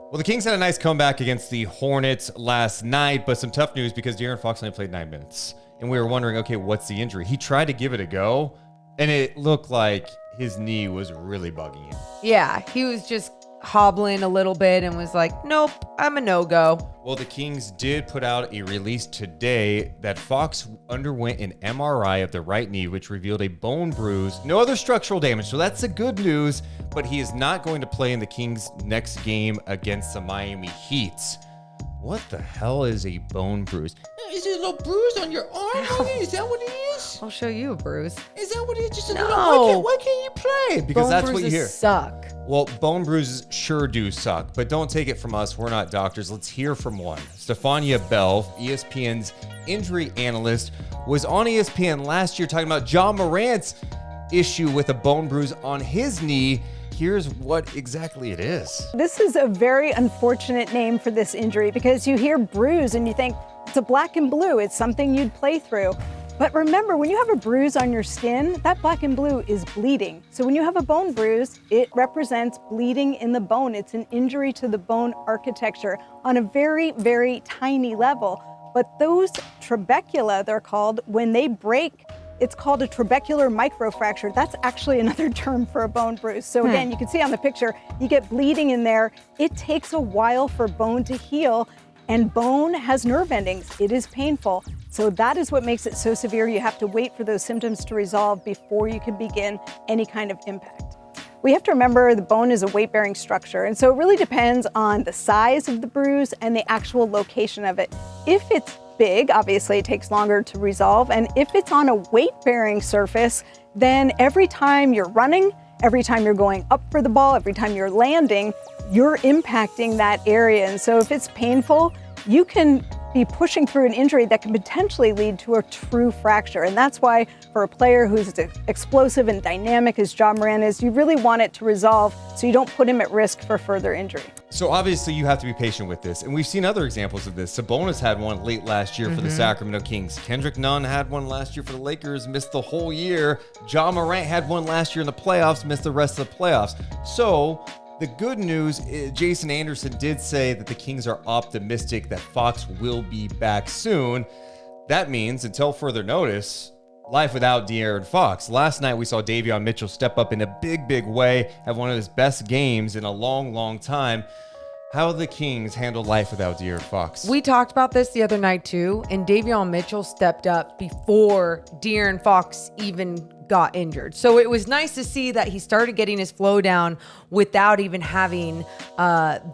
Well, the Kings had a nice comeback against the Hornets last night, but some tough news because De'Aaron Fox only played 9 minutes. And we were wondering, okay, what's the injury? He tried to give it a go, and it looked like his knee was really bugging him. Yeah, he was just hobbling a little bit and was like, nope, I'm a no-go. Well, the Kings did put out a release today that Fox underwent an MRI of the right knee, which revealed a bone bruise. No other structural damage, so that's the good news, but he is not going to play in the Kings' next game against the Miami Heat. What the hell is a bone bruise? Is it a little bruise on your arm? Is that what it is? I'll show you a bruise. Is that what it is? Just a No. little. Why can't you play? Because Bone that's what you bruises hear. suck. Well, bone bruises sure do suck, but don't take it from us. We're not doctors. Let's hear from one. Stefania Bell, ESPN's injury analyst, was on ESPN last year talking about Ja Morant's issue with a bone bruise on his knee. Here's what exactly it is. This is a very unfortunate name for this injury because you hear bruise and you think it's a black and blue. It's something you'd play through. But remember, when you have a bruise on your skin, that black and blue is bleeding. So when you have a bone bruise, it represents bleeding in the bone. It's an injury to the bone architecture on a very, very tiny level. But those trabecula, they're called, when they break, it's called a trabecular microfracture. That's actually another term for a bone bruise. So again, you can see on the picture, you get bleeding in there. It takes a while for bone to heal, and bone has nerve endings. It is painful. So that is what makes it so severe. You have to wait for those symptoms to resolve before you can begin any kind of impact. We have to remember the bone is a weight-bearing structure, and so it really depends on the size of the bruise and the actual location of it. If it's big, obviously it takes longer to resolve, and if it's on a weight-bearing surface, then every time you're running, every time you're going up for the ball, every time you're landing, you're impacting that area. And so if it's painful, you can be pushing through an injury that can potentially lead to a true fracture. And that's why for a player who's as explosive and dynamic as Ja Morant is, you really want it to resolve so you don't put him at risk for further injury. So obviously you have to be patient with this. And we've seen other examples of this. Sabonis had one late last year for the Sacramento Kings. Kendrick Nunn had one last year for the Lakers, missed the whole year. Ja Morant had one last year in the playoffs, missed the rest of the playoffs. So the good news is Jason Anderson did say that the Kings are optimistic that Fox will be back soon. That means, until further notice, life without De'Aaron Fox. Last night we saw Davion Mitchell step up in a big way, have one of his best games in a long time. How the Kings handle life without De'Aaron Fox? We talked about this the other night too, and Davion Mitchell stepped up before De'Aaron Fox even got injured. So it was nice to see that he started getting his flow down without even having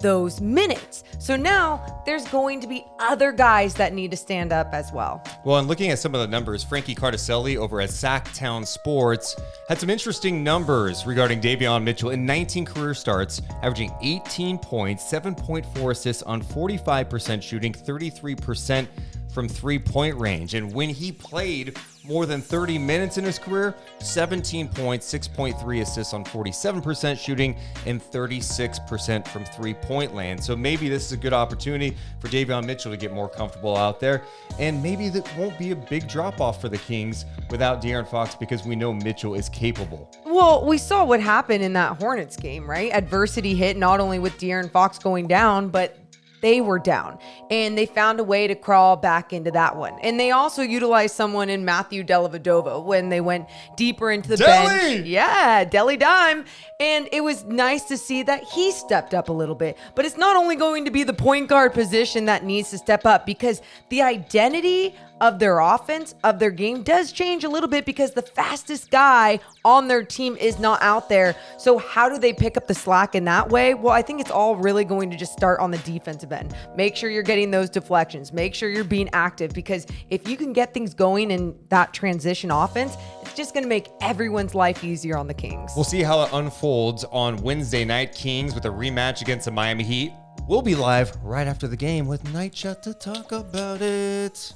those minutes. So now there's going to be other guys that need to stand up as well. Well, and looking at some of the numbers, Frankie Cardicelli over at Sacktown Sports had some interesting numbers regarding Davion Mitchell in 19 career starts, averaging 18 points, 7.4 assists on 45% shooting, 33% from three-point range. And when he played more than 30 minutes in his career, 17 points, 6.3 assists on 47% shooting, and 36% from three-point land. So maybe this is a good opportunity for Davion Mitchell to get more comfortable out there. And maybe that won't be a big drop-off for the Kings without De'Aaron Fox because we know Mitchell is capable. Well, we saw what happened in that Hornets game, right? Adversity hit not only with De'Aaron Fox going down, but they were down, and they found a way to crawl back into that one. And they also utilized someone in Matthew Dellavedova when they went deeper into the bench. Yeah, Deli Dime. And it was nice to see that he stepped up a little bit. But it's not only going to be the point guard position that needs to step up, because the identity of their offense, of their game, does change a little bit because the fastest guy on their team is not out there. So how do they pick up the slack in that way? Well, I think it's all really going to just start on the defensive end. Make sure you're getting those deflections. Make sure you're being active, because if you can get things going in that transition offense, it's just going to make everyone's life easier on the Kings. We'll see how it unfolds on Wednesday night. Kings with a rematch against the Miami Heat. We'll be live right after the game with Night Chat to talk about it.